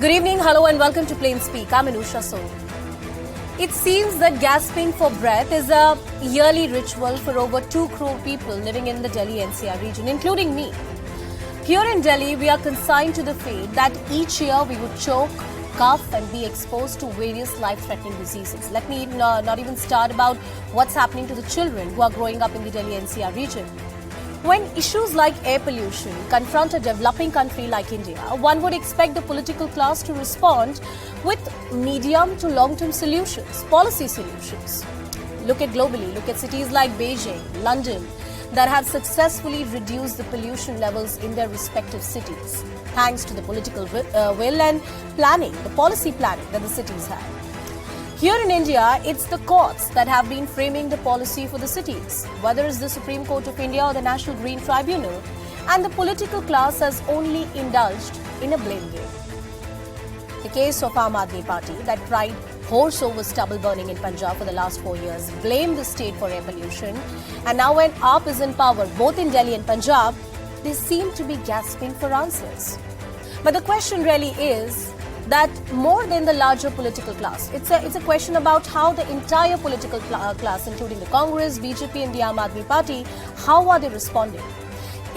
Good evening, hello and welcome to Plain Speak. I'm Anusha Soni. It seems that gasping for breath is a yearly ritual for over 2 crore people living in the Delhi-NCR region, including me. Here in Delhi, we are consigned to the fate that each year we would choke, cough and be exposed to various life-threatening diseases. Let me not even start about what's happening to the children who are growing up in the Delhi-NCR region. When issues like air pollution confront a developing country like India, one would expect the political class to respond with medium to long-term solutions, policy solutions. Look at globally, look at cities like Beijing, London, that have successfully reduced the pollution levels in their respective cities, thanks to the political will and planning, the policy planning that the cities have. Here in India, it's the courts that have been framing the policy for the cities, whether it's the Supreme Court of India or the National Green Tribunal, and the political class has only indulged in a blame game. The case of Aam Aadmi Party that cried horse over stubble burning in Punjab for the last 4 years, blamed the state for air pollution, and now when AAP is in power both in Delhi and Punjab, they seem to be gasping for answers. But the question really is that more than the larger political class, it's a question about how the entire political class, including the Congress, BJP and the Aam Aadmi Party, how are they responding?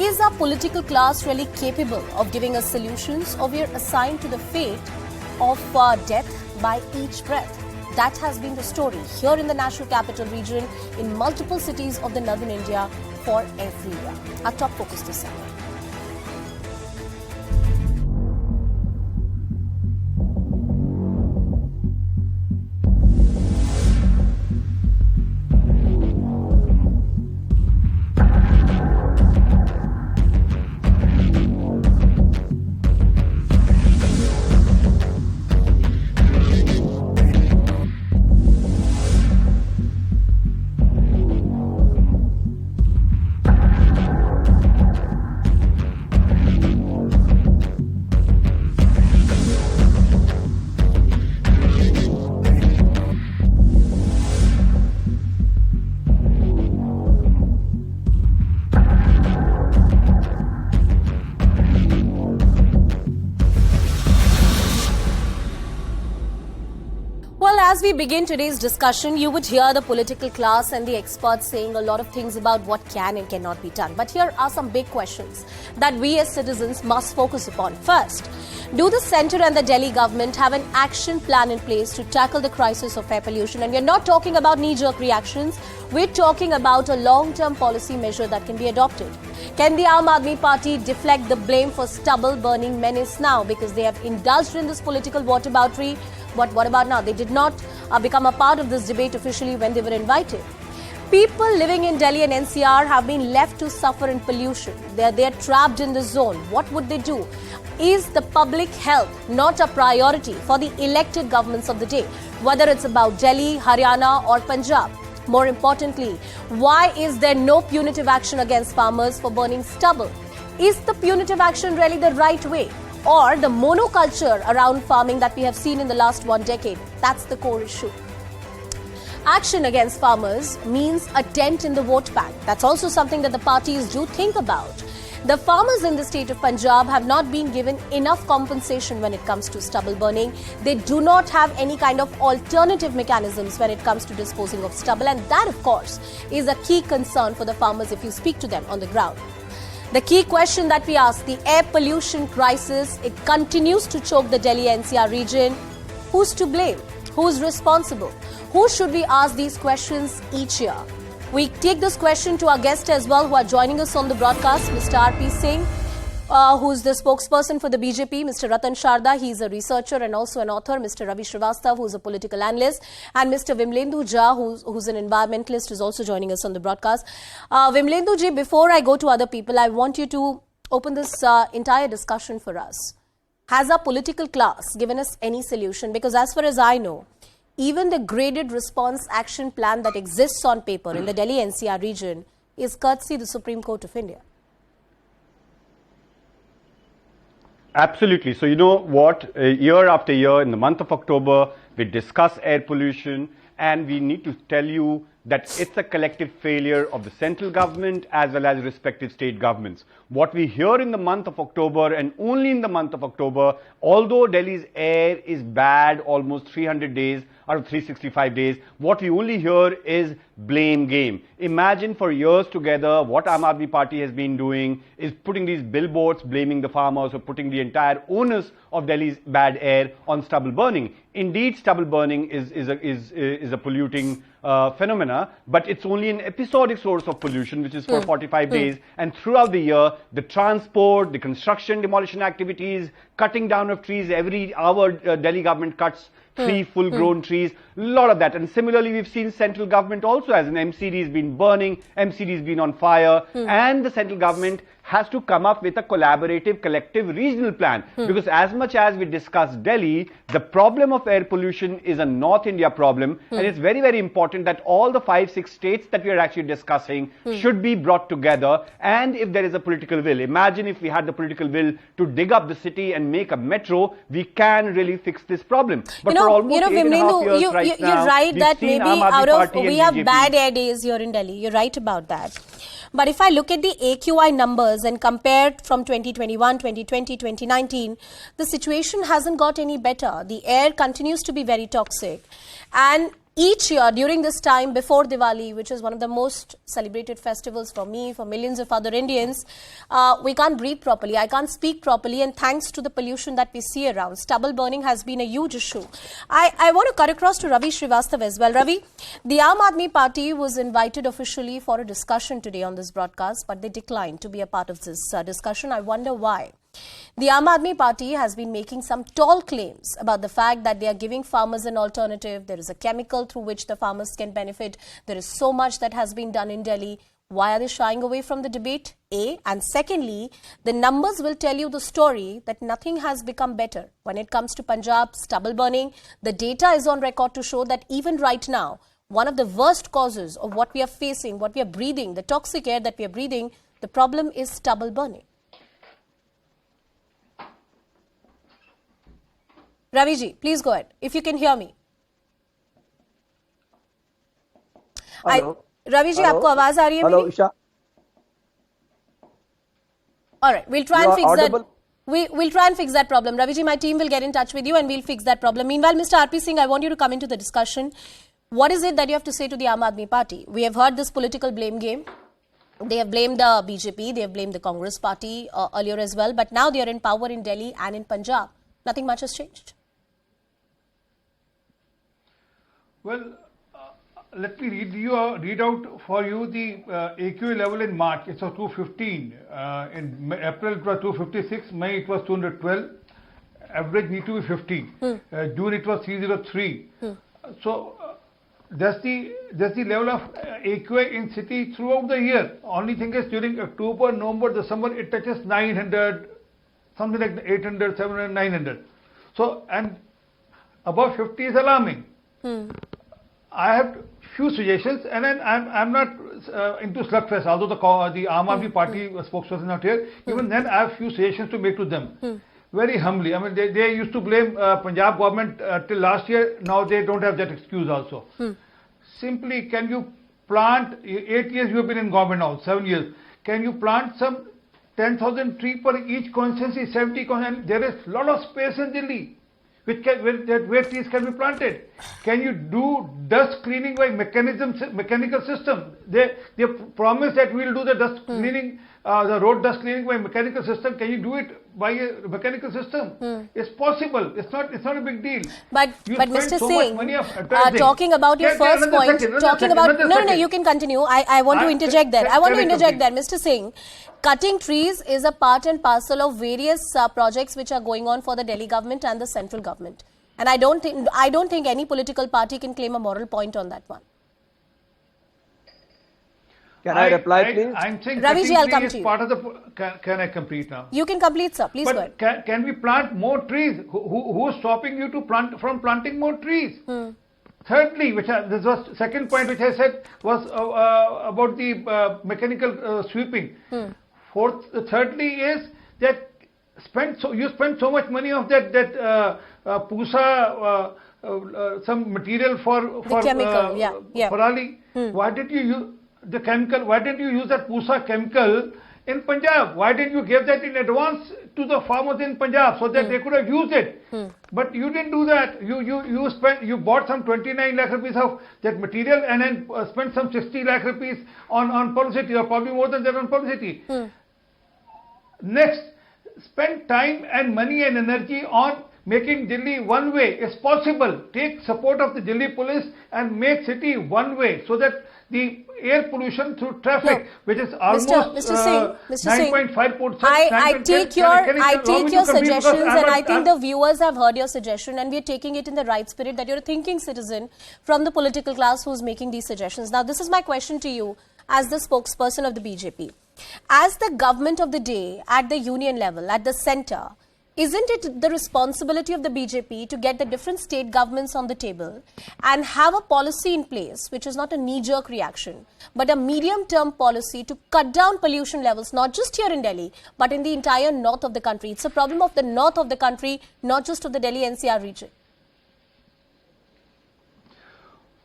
Is our political class really capable of giving us solutions, or we are assigned to the fate of death by each breath? That has been the story here in the National Capital Region, in multiple cities of the northern India for every year. Our top focus this summer. As we begin today's discussion, you would hear the political class and the experts saying a lot of things about what can and cannot be done. But here are some big questions that we as citizens must focus upon. First, do the centre and the Delhi government have an action plan in place to tackle the crisis of air pollution? And we're not talking about knee-jerk reactions. We're talking about a long-term policy measure that can be adopted. Can the Aam Aadmi Party deflect the blame for stubble burning menace now because they have indulged in this political whataboutery? But what about now? They did not become a part of this debate officially when they were invited. People living in Delhi and NCR have been left to suffer in pollution. They're trapped in the zone. What would they do? Is the public health not a priority for the elected governments of the day, whether it's about Delhi, Haryana or Punjab? More importantly, why is there no punitive action against farmers for burning stubble? Is the punitive action really the right way? Or the monoculture around farming that we have seen in the last 1 decade? That's the core issue. Action against farmers means a dent in the vote bank. That's also something that the parties do think about. The farmers in the state of Punjab have not been given enough compensation when it comes to stubble burning. They do not have any kind of alternative mechanisms when it comes to disposing of stubble. And that, of course, is a key concern for the farmers if you speak to them on the ground. The key question that we ask, the air pollution crisis, it continues to choke the Delhi-NCR region. Who's to blame? Who's responsible? Who should we ask these questions each year? We take this question to our guests as well who are joining us on the broadcast, Mr. R.P. Singh, who's the spokesperson for the BJP, Mr. Ratan Sharda, he's a researcher and also an author, Mr. Ravi Srivastav, who's a political analyst, and Mr. Vimlendu Jha, who's an environmentalist, is also joining us on the broadcast. Vimlendu ji, before I go to other people, I want you to open this entire discussion for us. Has our political class given us any solution? Because as far as I know, even the graded response action plan that exists on paper in the Delhi-NCR region is courtesy the Supreme Court of India. Absolutely. So you know what, year after year in the month of October, we discuss air pollution and we need to tell you that it's a collective failure of the central government as well as respective state governments. What we hear in the month of October, and only in the month of October, although Delhi's air is bad almost 300 days out of 365 days, what we only hear is blame game. Imagine for years together what Aam Aadmi Party has been doing is putting these billboards blaming the farmers, or putting the entire onus of Delhi's bad air on stubble burning. Indeed, stubble burning is a polluting phenomena, but it's only an episodic source of pollution, which is for 45 days, and throughout the year, the transport, the construction, demolition activities, cutting down of trees, every hour Delhi government cuts 3 full-grown trees, a lot of that. And similarly, we've seen central government also, as an MCD has been burning, MCD has been on fire, and the central government has to come up with a collaborative, collective regional plan. Because as much as we discuss Delhi, the problem of air pollution is a North India problem, and it's very, very important that all the 5-6 states that we are actually discussing should be brought together. And if there is a political will, imagine if we had the political will to dig up the city and make a metro, we can really fix this problem. But for almost 8.5 years you're right that maybe we have bad air days here in Delhi. You're right about that. But if I look at the AQI numbers and compare from 2021, 2020, 2019, the situation hasn't got any better. The air continues to be very toxic. And each year during this time before Diwali, which is one of the most celebrated festivals for me, for millions of other Indians, we can't breathe properly. I can't speak properly, and thanks to the pollution that we see around, stubble burning has been a huge issue. I want to cut across to Ravi Srivastava as well. Ravi, the Aam Aadmi Party was invited officially for a discussion today on this broadcast, but they declined to be a part of this discussion. I wonder why. The Aam Aadmi Party has been making some tall claims about the fact that they are giving farmers an alternative. There is a chemical through which the farmers can benefit. There is so much that has been done in Delhi. Why are they shying away from the debate? A. And secondly, the numbers will tell you the story that nothing has become better. When it comes to Punjab stubble burning, the data is on record to show that even right now, one of the worst causes of what we are facing, what we are breathing, the toxic air that we are breathing, the problem is stubble burning. Ravi ji, please go ahead, if you can hear me. Ravi ji, aapko awaaz aa rahi hai meri? Isha. All right, we'll try and fix that. We'll try and fix that problem. Ravi ji, my team will get in touch with you and we'll fix that problem. Meanwhile, Mr. RP Singh, I want you to come into the discussion. What is it that you have to say to the Aam Aadmi Party? We have heard this political blame game. They have blamed the BJP, they have blamed the Congress Party earlier as well, but now they are in power in Delhi and in Punjab. Nothing much has changed. Well, let me read out for you the AQA level in March. It was 215. In April it was 256. May it was 212. Average need to be 50. June it was 303. So that's the level of AQA in city throughout the year. Only thing is during October, November, December it touches 900, something like 800, 700, 900. So and above 50 is alarming. I have few suggestions, and then I'm not into slugfest, although the Aam Aadmi Party spokesperson is not here. Even then, I have few suggestions to make to them. Very humbly, I mean, they used to blame Punjab government till last year. Now they don't have that excuse also. Simply, can you plant? 8 years you have been in government now, 7 years. Can you plant some 10,000 trees per each constituency, 70 constituency? There is a lot of space in Delhi. Where trees can be planted. Can you do dust cleaning by mechanical system? They promise that we will do the dust cleaning, the road dust cleaning by mechanical system. Can you do it by a mechanical system? It's possible. It's not a big deal. But Mr. Singh, talking about your first point, no, you can continue. I want to interject there. Mr. Singh, cutting trees is a part and parcel of various projects which are going on for the Delhi government and the central government. And I don't think any political party can claim a moral point on that one. Can I reply, please? I'm saying Ravi ji, I'll come to you. Part of the. Can I complete now? You can complete, sir. Please go ahead. Can we plant more trees? Who is stopping you to from planting more trees? Thirdly, this was second point which I said was about the mechanical sweeping. Thirdly is that you spend so much money of that Pusa some material for chemical, for Ali. Why did you use the chemical? Why didn't you use that Pusa chemical in Punjab? Why didn't you give that in advance to the farmers in Punjab so that they could have used it? But you didn't do that. You bought some 29 lakh rupees of that material and then spent some 60 lakh rupees on publicity, or probably more than that on publicity. Next, spend time and money and energy on making Delhi one way. It's possible. Take support of the Delhi police and make city one way so that the air pollution through traffic, which is almost 9.5%. I take your suggestions, and I think the viewers have heard your suggestion, and we're taking it in the right spirit that you're a thinking citizen from the political class who's making these suggestions. Now, this is my question to you as the spokesperson of the BJP. As the government of the day at the union level, at the center, isn't it the responsibility of the BJP to get the different state governments on the table and have a policy in place which is not a knee-jerk reaction, but a medium-term policy to cut down pollution levels, not just here in Delhi, but in the entire north of the country? It's a problem of the north of the country, not just of the Delhi-NCR region.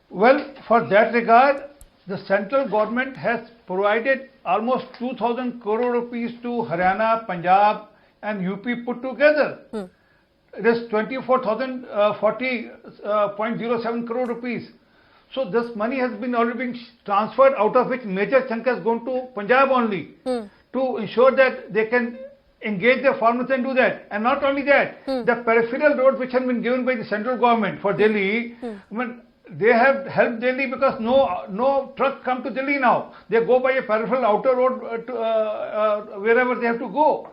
Well, for that regard, the central government has provided almost 2,000 crore rupees to Haryana, Punjab, and UP put together. It is 24,040.07 crore rupees. So this money has been already been transferred, out of which major chunk has gone to Punjab only to ensure that they can engage their farmers and do that. And not only that, the peripheral roads which have been given by the central government for Delhi, they have helped Delhi because no truck come to Delhi now. They go by a peripheral outer road to wherever they have to go.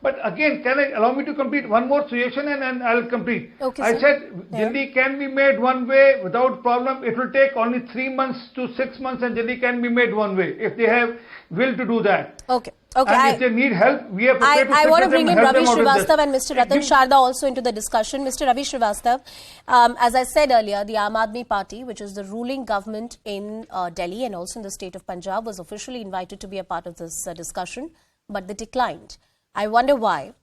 But again, can I allow me to complete one more suggestion and I'll complete. Okay, I said Delhi can be made one way without problem. It will take only 3 months to 6 months, and Delhi can be made one way if they have will to do that. Okay. Okay, and if they need help, we are prepared to I want to bring in Ravi Srivastava and Mr. Ratan Sharda also into the discussion. Mr. Ravi Srivastava, as I said earlier, the Aam Aadmi Party, which is the ruling government in Delhi and also in the state of Punjab, was officially invited to be a part of this discussion, but they declined. I wonder why.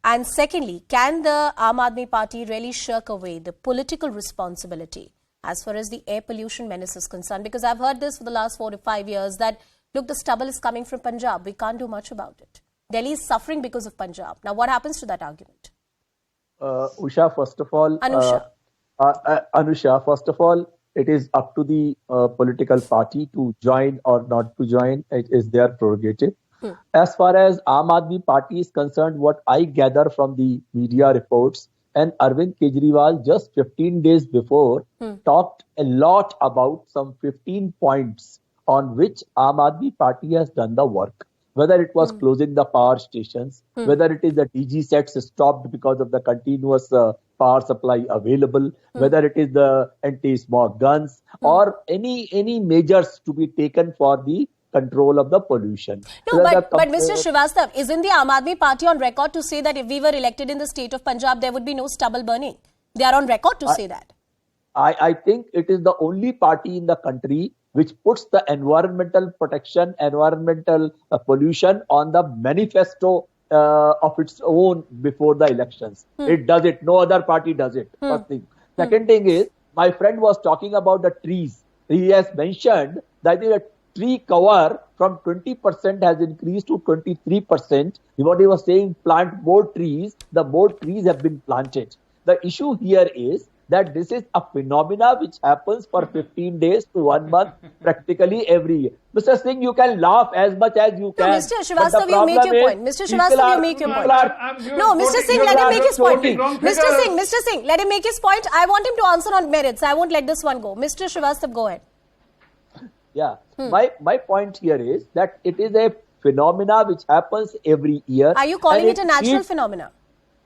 And secondly, can the Aam Aadmi Party really shirk away the political responsibility as far as the air pollution menace is concerned? Because I've heard this for the last 4 to 5 years that, look, the stubble is coming from Punjab. We can't do much about it. Delhi is suffering because of Punjab. Now, what happens to that argument? Usha, first of all, Anusha, first of all, it is up to the political party to join or not to join. It is their prerogative. As far as Aam Aadmi Party is concerned, what I gather from the media reports, and Arvind Kejriwal just 15 days before talked a lot about some 15 points on which Aam Aadmi Party has done the work. Whether it was closing the power stations, whether it is the DG sets stopped because of the continuous power supply available, whether it is the anti-smog guns or any measures to be taken for the control of the pollution. No, but Mr. Srivastava, isn't the Aam Aadmi Party on record to say that if we were elected in the state of Punjab, there would be no stubble burning? They are on record to say that. I think it is the only party in the country which puts the environmental protection, environmental pollution on the manifesto of its own before the elections. It does it. No other party does it. First thing. Second thing is, my friend was talking about the trees. He has mentioned that the tree cover from 20% has increased to 23%. What he was saying, plant more trees. The more trees have been planted. The issue here is that this is a phenomena which happens for 15 days to 1 month practically every year. Mr. Singh, you can laugh as much as you can. No, Mr. Srivastava, you make your point. Mr. Srivastava, you make your point. No, Mr. Singh, let him make his point. Mr. Singh, let him make his point. I want him to answer on merits. I won't let this one go. Mr. Srivastava, go ahead. Yeah, my point here is that it is a phenomena which happens every year. Are you calling it a natural phenomena?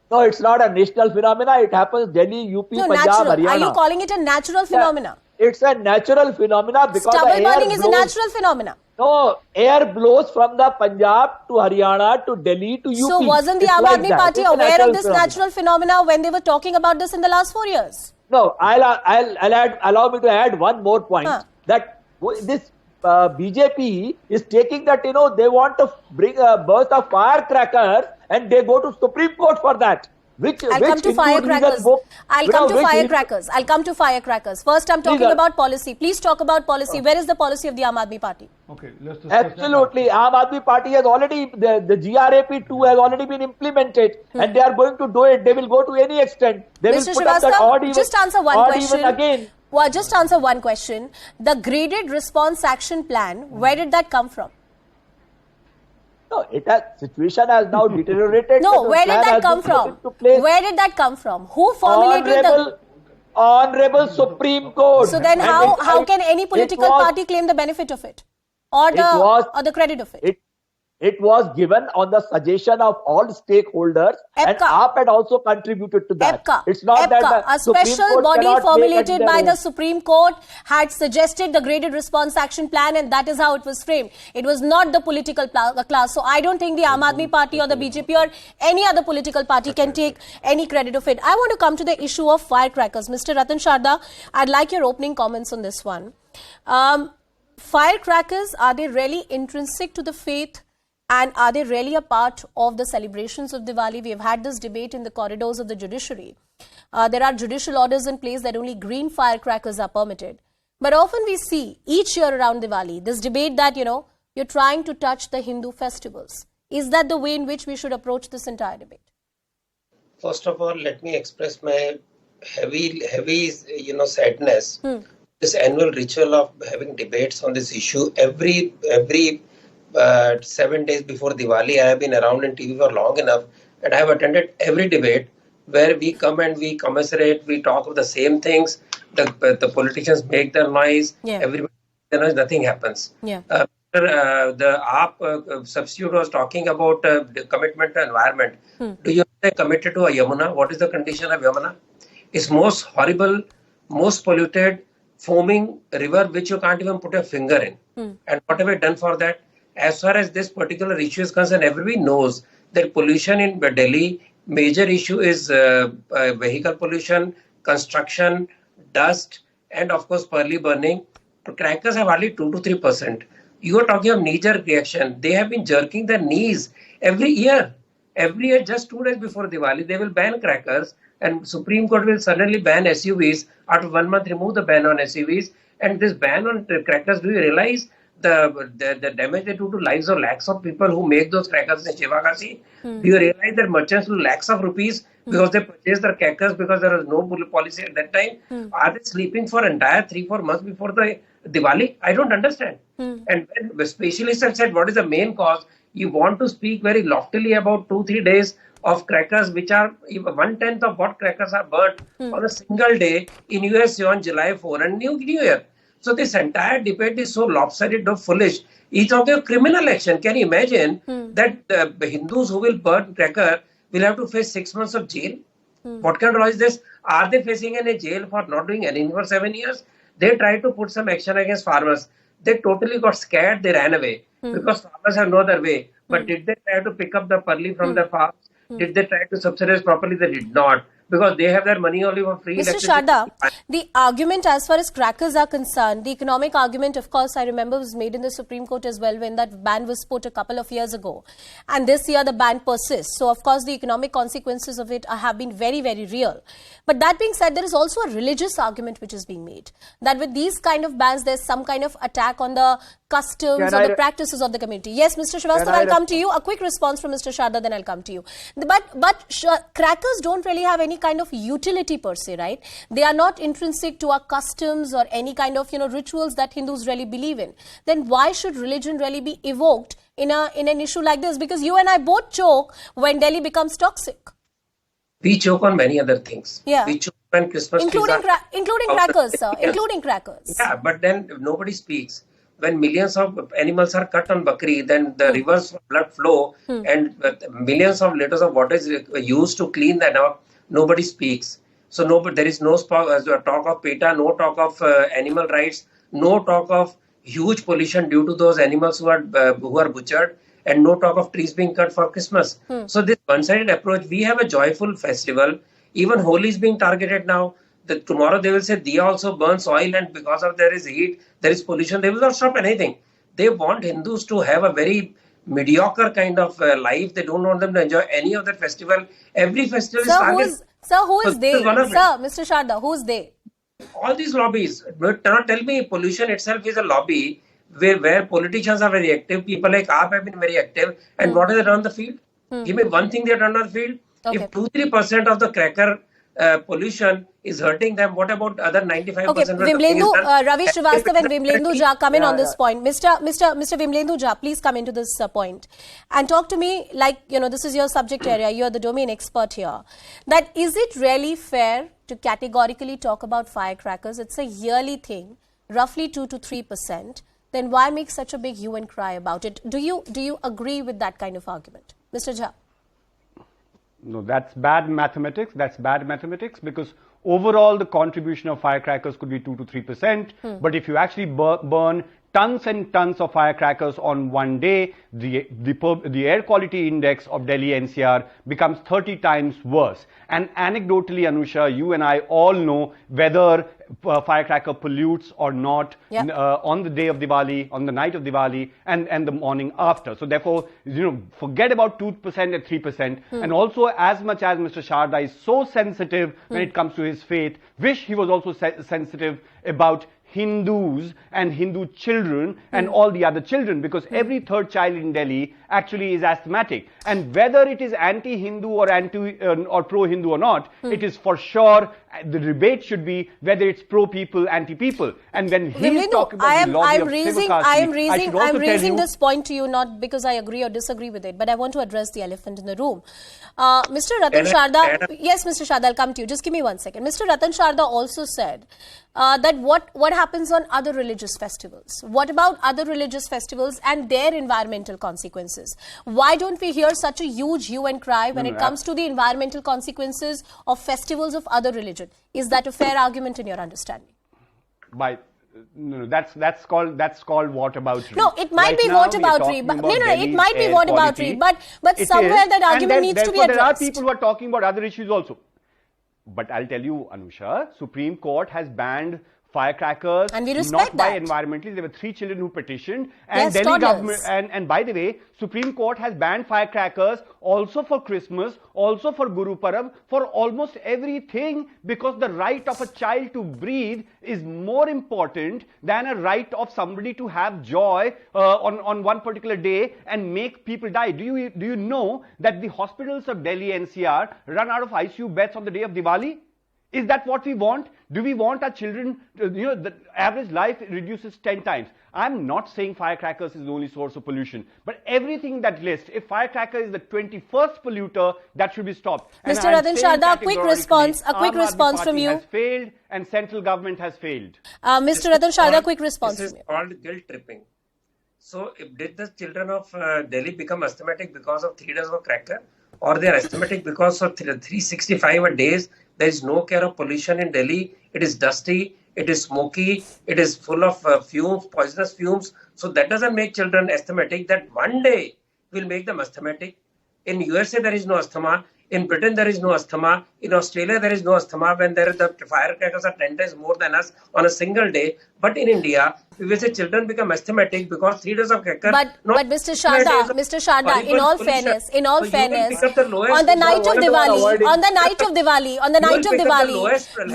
No, it's not a national phenomena. It happens Delhi, UP, Punjab, Haryana. Are you calling it a natural phenomena? Yeah, it's a natural phenomena because stubble burning is a natural phenomena. No, air blows from the Punjab to Haryana to Delhi to UP. So wasn't the Aam Aadmi Party aware of this natural phenomena when they were talking about this in the last 4 years? No, allow me to add one more point. That this BJP is taking that, they want to bring a burst of firecrackers and they go to Supreme Court for that. I'll come to firecrackers. I'll come to firecrackers. I'll come to firecrackers. First, I'm talking about policy. Please talk about policy. Where is the policy of the Aam Aadmi Party? Okay, let's discuss Absolutely. Aam Aadmi Party has already, the GRAP2 has already been implemented and they are going to do it. They will go to any extent. They Mr. will put up that odd even, just answer one question. Again. Well, just answer one question. The graded response action plan, where did that come from? No, situation has now deteriorated. No, where did that come from? Where did that come from? Who formulated Honorable Supreme Court. So then how can any political party claim the benefit of it? Or the credit of it? It was given on the suggestion of all stakeholders and AAP had also contributed to that. It's not that a special body formulated by the Supreme Court had suggested the graded response action plan and that is how it was framed. It was not the political class. So I don't think the Aam Aadmi Party or the BJP or any other political party can take any credit of it. I want to come to the issue of firecrackers. Mr. Ratan Sharda, I'd like your opening comments on this one. Firecrackers, are they really intrinsic to the faith? And are they really a part of the celebrations of Diwali? We have had this debate in the corridors of the judiciary. There are judicial orders in place that only green firecrackers are permitted. But often we see each year around Diwali, this debate that, you're trying to touch the Hindu festivals. Is that the way in which we should approach this entire debate? First of all, let me express my heavy, sadness. This annual ritual of having debates on this issue every 7 days before Diwali. I have been around in TV for long enough and I have attended every debate where we come and we commiserate, we talk of the same things, the politicians make their noise, everybody makes their noise, nothing happens. The AAP substitute was talking about the commitment to environment. Do you say committed to a Yamuna? What is the condition of Yamuna? It's most horrible, most polluted, foaming river which you can't even put a finger in. And what have we done for that? As far as this particular issue is concerned, everybody knows that pollution in Delhi, major issue is vehicle pollution, construction, dust, and of course, pearly burning. Crackers have hardly 2 to 3%. You are talking of knee-jerk reaction. They have been jerking their knees every year. Every year, just 2 days before Diwali, they will ban crackers and Supreme Court will suddenly ban SUVs. After 1 month, remove the ban on SUVs. And this ban on crackers, do you realize the damage they do to lives of lakhs of people who make those crackers in Shivagasi? Do you realize that merchants lose lakhs of rupees because they purchase their crackers because there was no policy at that time? Are they sleeping for entire 3-4 months before the Diwali? I don't understand. And when the specialists have said what is the main cause, you want to speak very loftily about 2-3 days of crackers, which are 1/10 of what crackers are burnt on a single day in US on July 4 and New Year. So this entire debate is so lopsided or foolish. It's talking of criminal action. Can you imagine that the Hindus who will burn cracker will have to face 6 months of jail? What kind of law is this? Are they facing any jail for not doing anything for 7 years? They tried to put some action against farmers. They totally got scared. They ran away because farmers have no other way. But did they try to pick up the pearly from the farms? Did they try to subsidize properly? They did not. Because they have their money only for free. Mr. Sharda, the argument as far as crackers are concerned, the economic argument, of course, I remember was made in the Supreme Court as well when that ban was put a couple of years ago. And this year the ban persists. So, of course, the economic consequences of it have been very, very real. But that being said, there is also a religious argument which is being made. That with these kind of bans, there's some kind of attack on the customs or the practices of the community. Yes, Mr. Srivastava, I'll come to you. A quick response from Mr. Sharda, then I'll come to you. But crackers don't really have any kind of utility per se, right? They are not intrinsic to our customs or any kind of, rituals that Hindus really believe in. Then why should religion really be evoked in an issue like this? Because you and I both choke when Delhi becomes toxic. We choke on many other things. Yeah. We choke when Christmas including crackers, sir. Including crackers. Yeah, but then nobody speaks. When millions of animals are cut on Bakri, then the rivers blood flow and millions of liters of water is used to clean that up. Nobody speaks. So there is no talk of PETA, no talk of animal rights, no talk of huge pollution due to those animals who are butchered, and no talk of trees being cut for Christmas. So this one-sided approach, we have a joyful festival. Even Holi is being targeted now. Tomorrow they will say Diya also burns oil, and because of there is heat, there is pollution. They will not stop anything. They want Hindus to have a very mediocre kind of life. They don't want them to enjoy any of that festival. Every festival is Sir, targeted. who is So they? this is one of it. Sir, Mr. Sharda, who's they? All these lobbies. But cannot tell me pollution itself is a lobby where politicians are very active. People like AAP have been very active. And what have they done on the field? Give me one thing they have done on the field. Okay. If 2-3% of the cracker pollution is hurting them, what about other 95%? Okay, Vimlendu, Ravi Srivastava and Vimlendu Jha come in on this point. Mr. Vimlendu Jha, please come into this point and talk to me like, you know, this is your subject area, you're the domain expert here. That is it really fair to categorically talk about firecrackers? It's a yearly thing, roughly 2 to 3%. Then why make such a big hue and cry about it? Do you agree with that kind of argument? Mr. Jha? No, that's bad mathematics. That's bad mathematics because overall the contribution of firecrackers could be 2 to 3%. But if you actually burn tons and tons of firecrackers on one day, the air quality index of Delhi-NCR becomes 30 times worse. And anecdotally, Anusha, you and I all know whether firecracker pollutes or not on the day of Diwali, on the night of Diwali, and the morning after. So therefore, forget about 2% and 3%. And also, as much as Mr. Sharda is so sensitive when it comes to his faith, wish he was also sensitive about Hindus and Hindu children and all the other children, because every third child in Delhi actually is asthmatic. And whether it is anti-Hindu or or pro-Hindu or not, it is for sure the debate should be whether it's pro-people, anti-people. And when he's talking about the lobby of Sivakasi, I'm raising this point to you not because I agree or disagree with it, but I want to address the elephant in the room. Mr. Ratan Sharda, yes, Mr. Sharda, I'll come to you. Just give me 1 second. Mr. Ratan Sharda also said that what happens on other religious festivals? What about other religious festivals and their environmental consequences? Why don't we hear such a huge hue and cry when it comes to the environmental consequences of festivals of other religion? Is that a fair argument in your understanding? No, that's called whataboutery. No, it might be whataboutery. But it might be whataboutery. But somewhere that argument needs to be addressed. There are people who are talking about other issues also. But I'll tell you, Anusha, Supreme Court has banned firecrackers, and we respect not by that. environmentalists. There were 3 children who petitioned, and Yes, Delhi toddlers. government. And by the way, Supreme Court has banned firecrackers also for Christmas, also for Guru Parab, for almost everything, because the right of a child to breathe is more important than a right of somebody to have joy on one particular day and make people die. Do you know that the hospitals of Delhi-NCR run out of ICU beds on the day of Diwali? Is that what we want? Do we want our children, the average life reduces 10 times. I'm not saying firecrackers is the only source of pollution, but everything that lists, if firecracker is the 21st polluter, that should be stopped. Mr. Ratan Sharda, a quick response from you. Has failed and central government has failed. Mr. Ratan Sharda, quick response from you. This is called guilt tripping. So, did the children of Delhi become asthmatic because of 3 days of cracker? Or they are asthmatic because of 365 days? There is no care of pollution in Delhi. It is dusty, it is smoky, it is full of fumes, poisonous fumes. So that doesn't make children asthmatic. That one day will make them asthmatic. In USA, there is no asthma. In Britain, there is no asthma. In Australia, there is no asthma when the firecrackers are 10 times more than us on a single day. But in India, we will say children become asthmatic because 3 days of cracker. But Mr. Sharda, in all fairness, on the night of Diwali,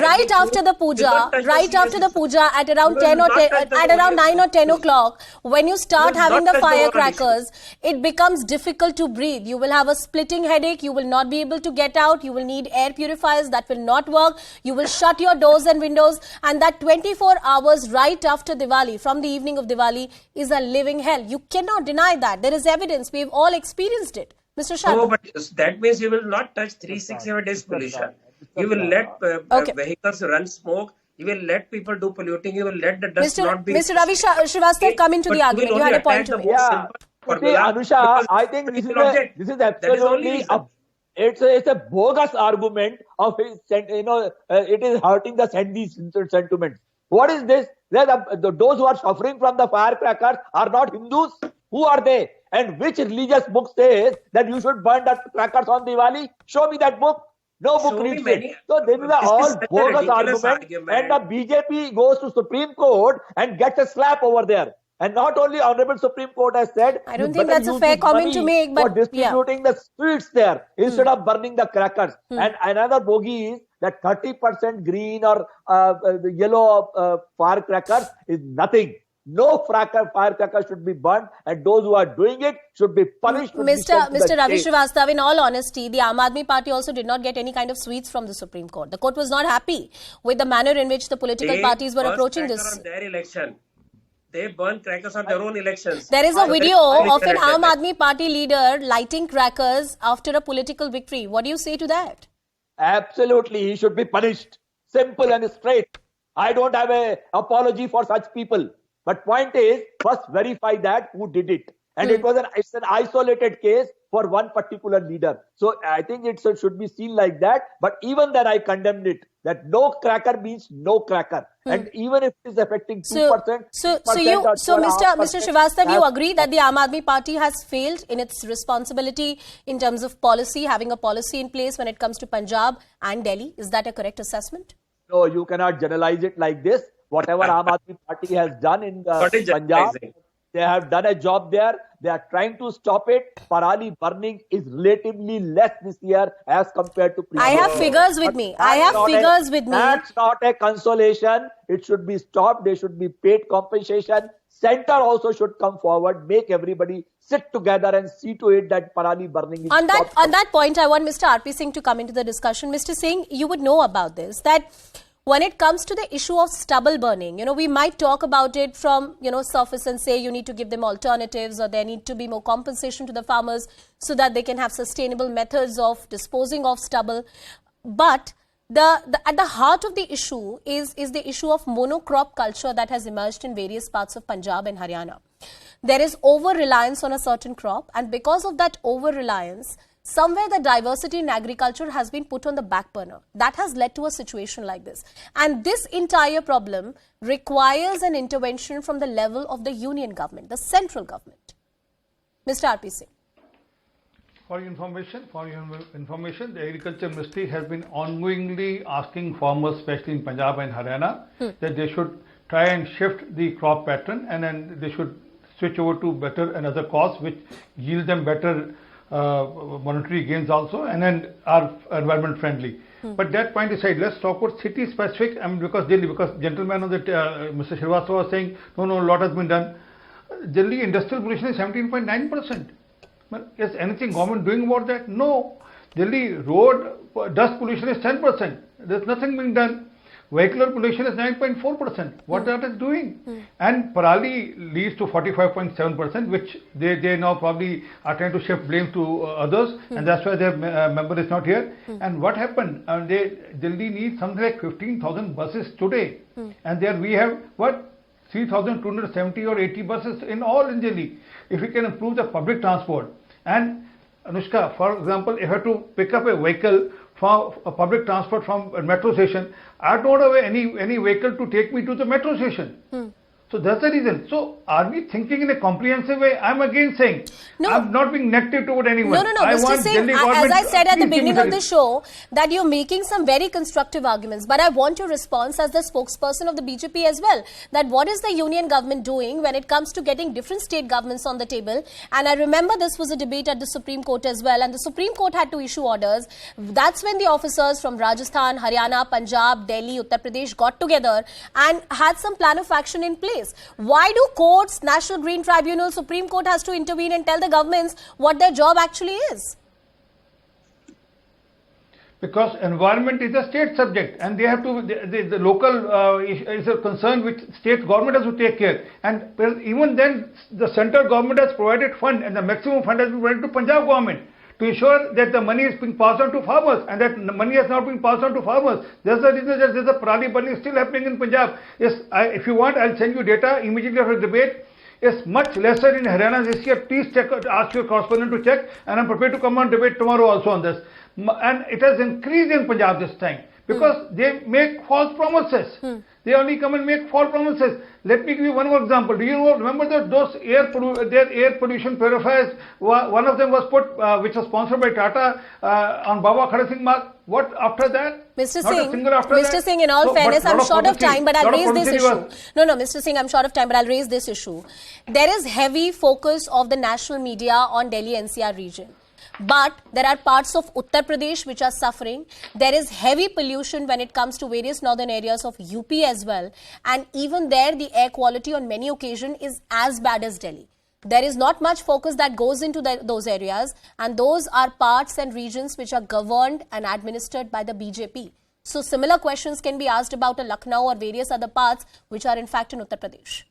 right after the puja, at around 9 or 10 o'clock, when you start having the firecrackers, it becomes difficult to breathe. You will have a splitting headache. You will not be able to get out. You will need air purifiers that will not work. You will shut your doors and windows, and that 24 hours right after Diwali, from the evening of Diwali, is a living hell. You cannot deny that. There is evidence. We've all experienced it. Mr. Sharda. No, but that means you will not touch 367 days pollution. You will let vehicles run smoke. You will let people do polluting. You will let the dust not be... Mr. Ravi Srivastava, come into the argument. You had a point to make. Yeah. Anusha, I think this is absolutely... It's a bogus argument of it is hurting the sentiments. What is this? Those who are suffering from the firecrackers are not Hindus. Who are they? And which religious book says that you should burn the crackers on Diwali? Show me that book. No book reads it. So this is all bogus argument. And the BJP goes to Supreme Court and gets a slap over there. And not only Honorable Supreme Court has said, I don't think that's a fair comment to make, but for distributing the sweets there instead of burning the crackers. And another bogey is that 30% green or the yellow firecrackers is nothing. No firecracker should be burnt, and those who are doing it should be punished. Mr. Ravi Srivastava, in all honesty, the Aam Aadmi Party also did not get any kind of sweets from the Supreme Court. The court was not happy with the manner in which the political parties were approaching this. On their election. They burn crackers on their own elections. There is a video of an Aam Aadmi Party leader lighting crackers after a political victory. What do you say to that? Absolutely, he should be punished. Simple and straight. I don't have an apology for such people. But point is, first verify that who did it. And it's an isolated case for one particular leader. So I think it should be seen like that. But even then I condemned it. That no cracker means no cracker. And even if it is affecting 2%. So Mr. Srivastava, you agree that the Aam Aadmi Party has failed in its responsibility in terms of policy, having a policy in place when it comes to Punjab and Delhi. Is that a correct assessment? No, you cannot generalize it like this. Whatever Aam Aadmi Party has done in Punjab, they have done a job there. They are trying to stop it. Parali burning is relatively less this year as compared to previous. I have figures with me. That's not a consolation. It should be stopped. They should be paid compensation. Center also should come forward, make everybody sit together and see to it that Parali burning is stopped. On that point, I want Mr. R.P. Singh to come into the discussion. Mr. Singh, you would know about this, that when it comes to the issue of stubble burning, we might talk about it from, surface and say you need to give them alternatives, or there need to be more compensation to the farmers so that they can have sustainable methods of disposing of stubble. But at the heart of the issue is the issue of monocrop culture that has emerged in various parts of Punjab and Haryana. There is over-reliance on a certain crop, and because of that over-reliance, somewhere the diversity in agriculture has been put on the back burner. That has led to a situation like this. And this entire problem requires an intervention from the level of the union government, the central government. Mr. R.P. Singh. For your information, the Agriculture Ministry has been ongoingly asking farmers, especially in Punjab and Haryana, that they should try and shift the crop pattern, and then they should switch over to better and other crops which yield them better monetary gains also, and then are environment friendly. But that point aside, let's talk about city specific. Because gentleman on the Mr. Srivastava was saying, no, a lot has been done. Delhi industrial pollution is 17.9%. Is anything government doing about that? No. Delhi road dust pollution is 10%. There's nothing being done. Vehicular pollution is 9.4%. What that is doing? And Parali leads to 45.7%, which they now probably are trying to shift blame to others, and that's why their member is not here. And what happened? Delhi needs something like 15,000 buses today, and there we have 3,270 or 80 buses in all in Delhi. If we can improve the public transport, and Anushka, for example, if I have to pick up a vehicle for a public transport from a metro station, I don't have any vehicle to take me to the metro station. So that's the reason. So are we thinking in a comprehensive way? I'm again saying, I'm not being negative toward anyone. No, Mr. Singh, as I said at the beginning of the show, that you're making some very constructive arguments, but I want your response as the spokesperson of the BJP as well, that what is the union government doing when it comes to getting different state governments on the table? And I remember this was a debate at the Supreme Court as well, and the Supreme Court had to issue orders. That's when the officers from Rajasthan, Haryana, Punjab, Delhi, Uttar Pradesh got together and had some plan of action in place. Why do courts, National Green Tribunal, Supreme Court has to intervene and tell the governments what their job actually is? Because environment is a state subject, and they have to, the local is a concern which state government has to take care. And even then, the central government has provided fund, and the maximum fund has been provided to Punjab government to ensure that the money is being passed on to farmers, and that money has not been passed on to farmers. That's the reason that there's a Parali burning still happening in Punjab. Yes, if you want, I'll send you data immediately after the debate. It's much lesser in Haryana this year. Please check, ask your correspondent to check, and I'm prepared to come on debate tomorrow also on this. And it has increased in Punjab this time, because they make false promises. They only come and make false promises. Let me give you one more example. Do you remember that those their air pollution purifiers? One of them was put, which was sponsored by Tata, on Baba Khada Singh Marg. What after that? Mr. Singh, in all fairness, I'm short of time, but I'll raise this issue. No, Mr. Singh, I'm short of time, but I'll raise this issue. There is heavy focus of the national media on Delhi-NCR region. But there are parts of Uttar Pradesh which are suffering. There is heavy pollution when it comes to various northern areas of UP as well. And even there, the air quality on many occasions is as bad as Delhi. There is not much focus that goes into those areas. And those are parts and regions which are governed and administered by the BJP. So similar questions can be asked about Lucknow or various other parts which are in fact in Uttar Pradesh.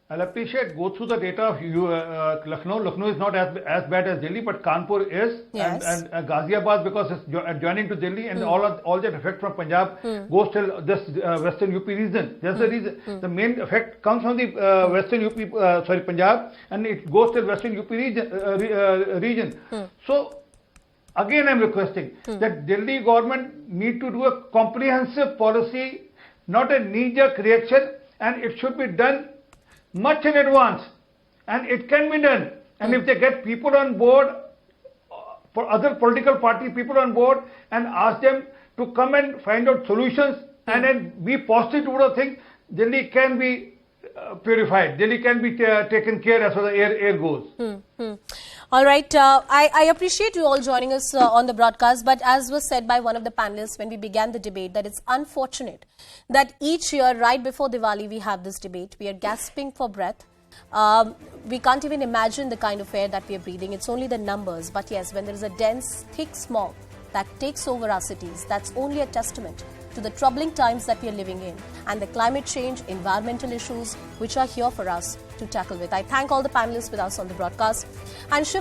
I'll appreciate, go through the data of Lucknow. Lucknow is not as bad as Delhi, but Kanpur is. Yes. And Ghaziabad, because it's adjoining to Delhi, and all that effect from Punjab goes till this western UP region. That's the reason. The main effect comes from the western UP, Punjab, and it goes till western UP region. So, again I'm requesting that Delhi government need to do a comprehensive policy, not a knee-jerk reaction, and it should be done much in advance, and it can be done. And if they get people on board, for other political party people on board, and ask them to come and find out solutions and then be positive to the thing, Delhi can be purified. Delhi can be taken care as far as air goes. All right. I appreciate you all joining us on the broadcast, but as was said by one of the panelists when we began the debate, that it's unfortunate that each year, right before Diwali, we have this debate. We are gasping for breath. We can't even imagine the kind of air that we are breathing. It's only the numbers. But yes, when there is a dense, thick smog that takes over our cities, that's only a testament to the troubling times that we are living in and the climate change, environmental issues which are here for us to tackle with. I thank all the panelists with us on the broadcast and shift